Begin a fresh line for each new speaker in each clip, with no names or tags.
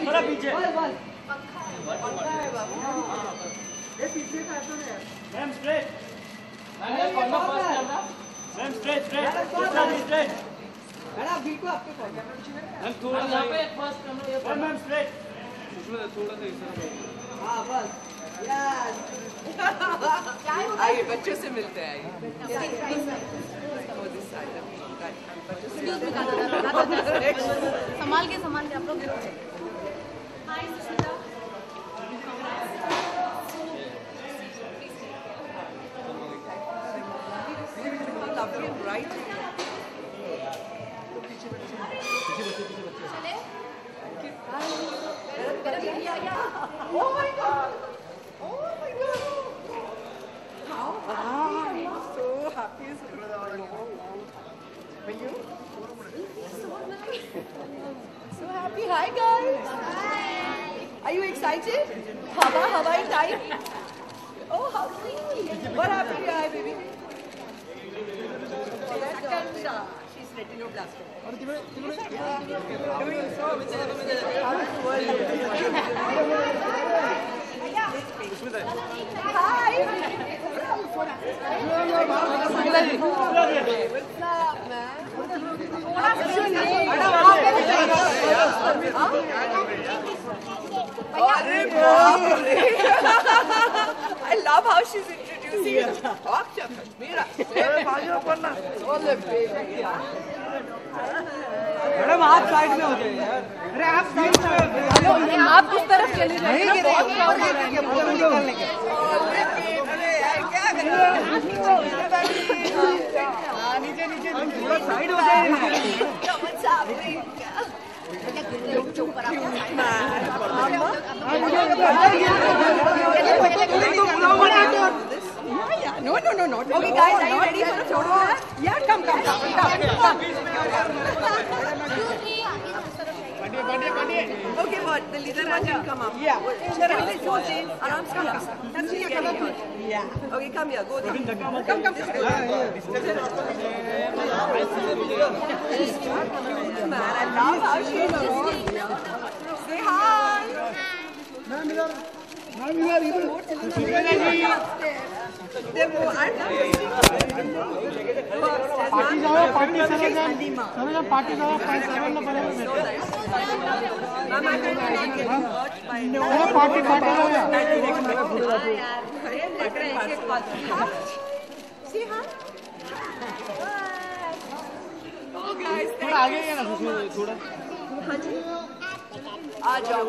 थोड़ा पीछे ma'am straight ma'am straight straight straight
madam बिल्कुल आपके
मैम थोड़ा यहाँ पे फर्स्ट मैम स्ट्रेट उसमें थोड़ा सा इस तरह
हाँ बस यस
आइए बच्चों से मिलते हैं
संभाल के आप लोग हाय Sushmita
lovely and bright. Oh my god! Oh my god! How happy! I'm so happy. Will you? So happy. Hi guys. Hi. Are you excited? Hava time. Oh how sweet. What happened? Hi baby. She's retinoblastic. Doing so with the Hi. What's up, man? I love how she's introducing it.
Madam आप side में हो जाइए यार अरे आप side में
आप किस तरफ चले जाइए
नहीं बहुत क्राउड है निकलने के
अरे यार क्या कर रहे हो
नीचे थोड़ा साइड हो जाइए
No. Okay, guys, are you ready for a photo? Yeah, come. Okay, but the leader can come up. Yeah. Aram se Yeah. Okay, come here. Go there. Come. Man, I love how she is. Say hi.
Ma'am इधर party थोड़ा आगे ना थोड़ा
आ जाओ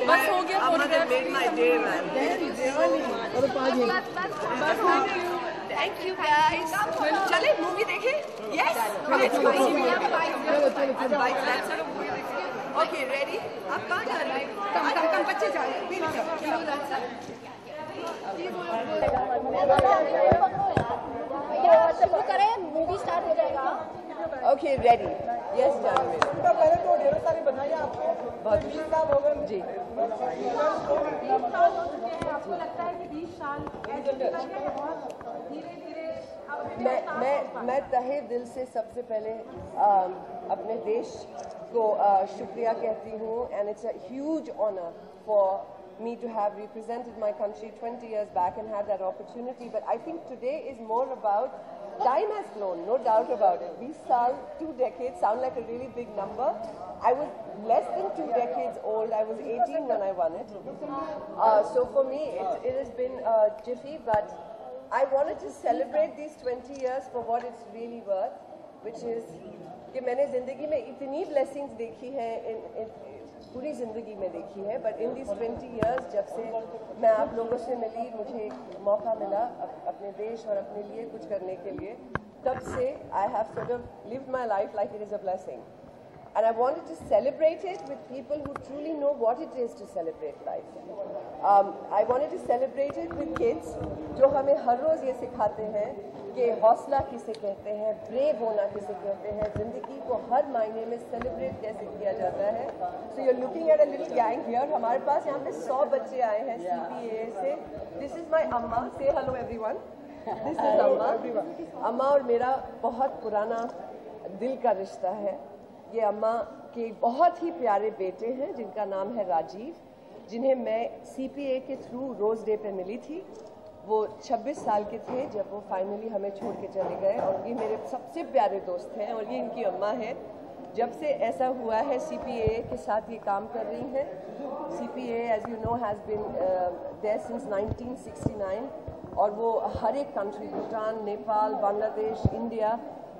बस हो गया
made my day, man. Thank you guys. चले मूवी देखें? Yes. Okay, ready? आप कहाँ जा रहे हैं? कम बच्चे जा रहे हैं.
शुरू करें मूवी स्टार्ट हो जाएगा.
Okay, ready. Yes, Janvi.
उसका पहले तो ढेर सारी बधाई आपको
बहुत
20 साल हो गए
जी.
20 साल हो चुके हैं. आपको लगता है कि 20 साल ऐसे निकल गए बहुत धीरे-धीरे.
मैं तहे दिल से सबसे पहले अपने देश को शुक्रिया कहती हूँ and it's a huge honor for me to have represented my country 20 years back and had that opportunity. But I think today is more about time has flown, no doubt about it. 20 saal, 2 decades sound like a really big number. I was less than 2 decades old. I was 18 when I won it. So for me, it has been jiffy, but I wanted to celebrate these 20 years for what it's really worth, which is कि मैंने ज़िंदगी में इतनी blessings देखी है पूरी ज़िंदगी में देखी है, but in these 20 years जब से मैं आप लोगों से मिली, मुझे एक मौका मिला अपने देश और अपने लिए कुछ करने के लिए, तब से I have sort of lived my life like it is a blessing. And I wanted to celebrate it with people who truly know what it is to celebrate life. I wanted to celebrate it with kids जो हमें हर रोज़ ये सिखाते हैं कि हौसला किसे कहते हैं, ब्रेव होना किसे कहते हैं, ज़िंदगी को हर मायने में सेलिब्रेट कैसे किया जाता है. So you're looking at a little gang here. हमारे पास यहाँ पे 100 बच्चे आए हैं CPAA से. This is my अम्मा. Say hello everyone. This is अम्मा. अम्मा और मेरा बहुत पुराना दिल का रिश्ता है. ये अम्मा के बहुत ही प्यारे बेटे हैं जिनका नाम है राजीव, जिन्हें मैं CPA के थ्रू रोज़ डे पे मिली थी. वो 26 साल के थे जब वो फाइनली हमें छोड़ के चले गए और ये मेरे सबसे प्यारे दोस्त हैं और ये इनकी अम्मा है. जब से ऐसा हुआ है CPA के साथ ये काम कर रही हैं. CPA as you know has been there since 1969 और वो हर एक कंट्री, भूटान, नेपाल, बांग्लादेश, इंडिया,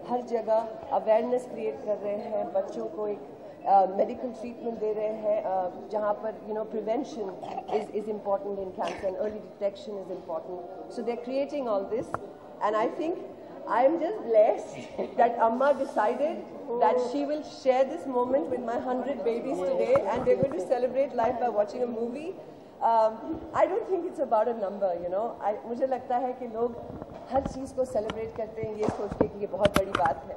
हर जगह अवेयरनेस क्रिएट कर रहे हैं. बच्चों को एक मेडिकल ट्रीटमेंट दे रहे हैं जहाँ पर prevention is important in cancer and early detection is important. So they are creating all this and I think I am just blessed that Amma decided that she will share this moment with my 100 babies today and they're going to celebrate life by watching a movie. I don't think it's about a number, मुझे लगता है कि लोग हर चीज़ को celebrate करते हैं ये सोच के कि ये बहुत बड़ी बात है.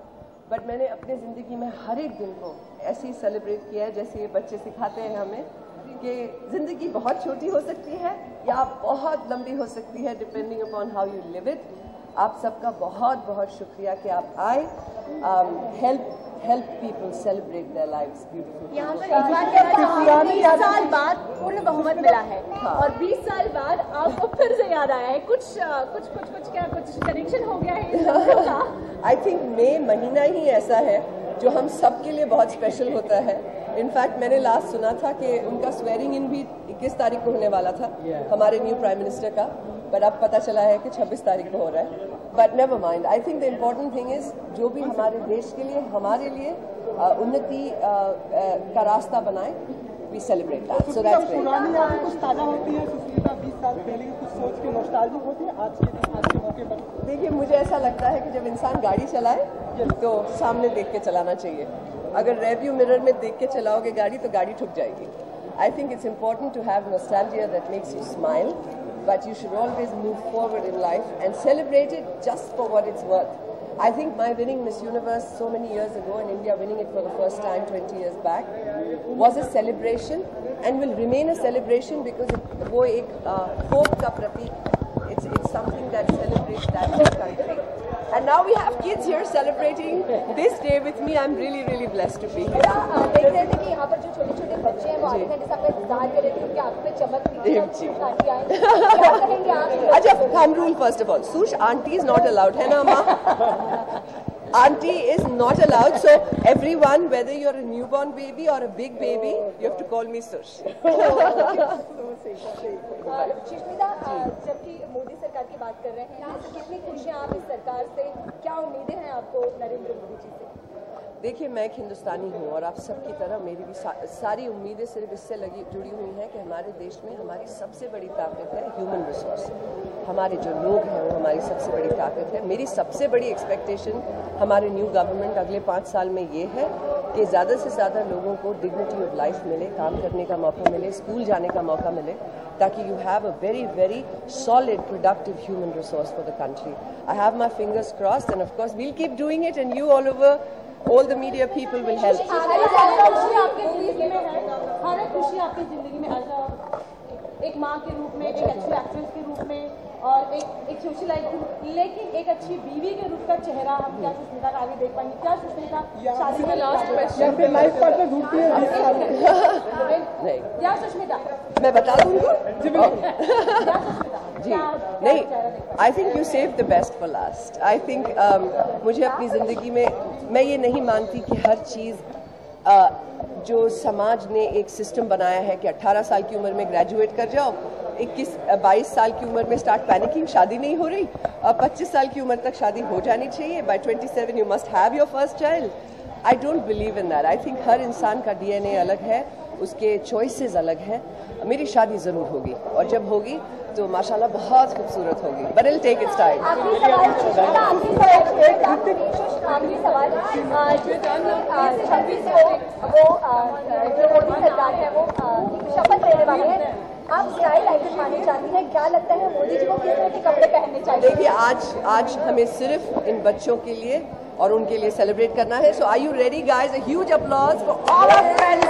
बट मैंने अपनी ज़िंदगी में हर एक दिन को ऐसे ही सेलिब्रेट किया है जैसे ये बच्चे सिखाते हैं हमें कि ज़िंदगी बहुत छोटी हो सकती है या बहुत लंबी हो सकती है depending upon how you live it. आप सबका बहुत बहुत शुक्रिया कि आप आए. help people celebrate their lives beautifully.
यहाँ पर एक बात कहना चाहूँगी, 20 साल बाद पूर्ण बहुमत मिला है और 20 साल बाद आपको फिर से याद आया है. कुछ कनेक्शन हो गया है.
आई थिंक मई महीना ही ऐसा है जो हम सब के लिए बहुत स्पेशल होता है. इनफैक्ट मैंने लास्ट सुना था कि उनका स्वेरिंग इन भी 21 तारीख को होने वाला था हमारे न्यू प्राइम मिनिस्टर का, बट अब पता चला है कि 26 तारीख को हो रहा है. But never mind, I think the important thing is जो भी हमारे देश के लिए, हमारे लिए उन्नति का रास्ता बनाए, we celebrate that. So that's great.
पुरानी यादें कुछ ताज़ा होती है सुष्मिता, 20 साल पहले की कुछ सोच के नॉस्टैल्जिक होती है आज के मौके पर?
देखिए, मुझे ऐसा लगता है कि जब इंसान गाड़ी चलाए तो सामने देख के चलाना चाहिए. अगर रेव्यू मिरर में देख के चलाओगे गाड़ी तो गाड़ी ठुक जाएगी. I think it's important to have nostalgia that makes you smile, but you should always move forward in life and celebrate it just for what it's worth. I think my winning Miss Universe so many years ago and India winning it for the first time 20 years back was a celebration and will remain a celebration because वो एक hope का प्रतीक. It's something that celebrates that whole country. And now we have kids here celebrating this day with me. I'm really, really blessed to be here.
देख रहे थे कि यहाँ पर जो छोटे-छोटे बच्चे हैं वो आते हैं जिसका इंतजार कर रहे थे, उनके आंखों में चमक थी. क्या कहेंगे आप?
अच्छा, thumb rule first of all. Sush, auntie is not allowed, है ना अम्मा? Auntie is not allowed. So everyone, whether you're a newborn baby or a big baby, you have to call me Sush.
Sushmita, जबकि मोदी सरकार की बात कर रहे हैं, कितनी खुश हैं आप इस सरकार से? क्या उम्मीदें हैं आपको नरेंद्र मोदी जी से?
देखिए, मैं एक हिंदुस्तानी हूँ और आप सबकी तरह मेरी भी सारी उम्मीदें सिर्फ इससे जुड़ी हुई हैं कि हमारे देश में हमारी सबसे बड़ी ताकत है ह्यूमन रिसोर्स. हमारे जो लोग हैं वो हमारी सबसे बड़ी ताकत है. मेरी सबसे बड़ी एक्सपेक्टेशन हमारे न्यू गवर्नमेंट अगले 5 साल में ये है कि ज़्यादा से ज़्यादा लोगों को डिग्निटी ऑफ लाइफ मिले, काम करने का मौका मिले, स्कूल जाने का मौका मिले, ताकि you have a very very solid productive human resource for the country. I have my fingers crossed and of course we'll keep doing it and you all over all the media people will help.
हर खुशी आपकी जिंदगी में एक माँ के रूप में, एक अच्छी एक्ट्रेस के रूप में और एक सोशलाइट के रूप, लेकिन एक अच्छी बीवी के रूप का चेहरा हम क्या सुष्मिता का आगे देख पाएंगे? क्या सुष्मिता शादी में लास्ट क्वेश्चन
लाइफ पार्टनर ढूंढती है?
नहीं,
क्या सुष्मिता
मैं बता दूंगा जी. नहीं, I think you save the best for last. I think मुझे अपनी ज़िंदगी में, मैं ये नहीं मानती कि हर चीज़ जो समाज ने एक सिस्टम बनाया है कि 18 साल की उम्र में ग्रेजुएट कर जाओ, 22 साल की उम्र में स्टार्ट पैनिकिंग, शादी नहीं हो रही, और 25 साल की उम्र तक शादी हो जानी चाहिए, by 27 you must have your first child. I don't believe in that. I think हर इंसान का DNA अलग है उसके चॉइसेस अलग हैं। मेरी शादी ज़रूर होगी और जब होगी तो माशाल्लाह बहुत खूबसूरत होगी, but it take its time.
आखिरी सवाल जो मोदी सरकार है वो शपथ लेने वाले हैं, आप स्टाइल आइकन माने जाती हैं, क्या लगता है मोदी जी को किस तरह के कपड़े पहनने चाहिए?
देखिए आज हमें सिर्फ इन बच्चों के लिए और उनके लिए सेलिब्रेट करना है। So are you ready guys? A huge applause for all our friends.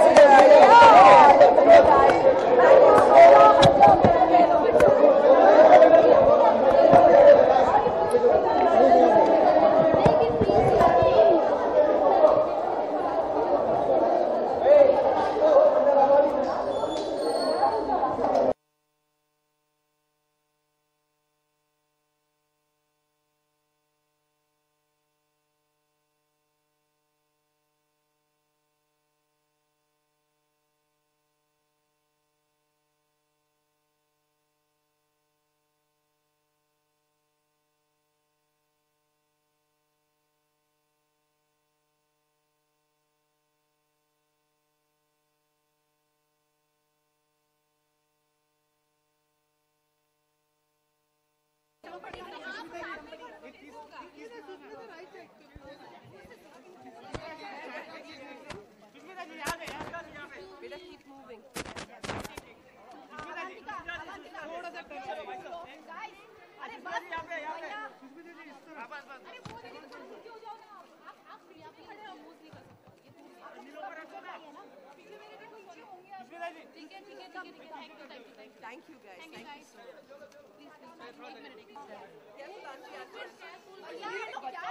Thank you guys. Thank you so much. Please.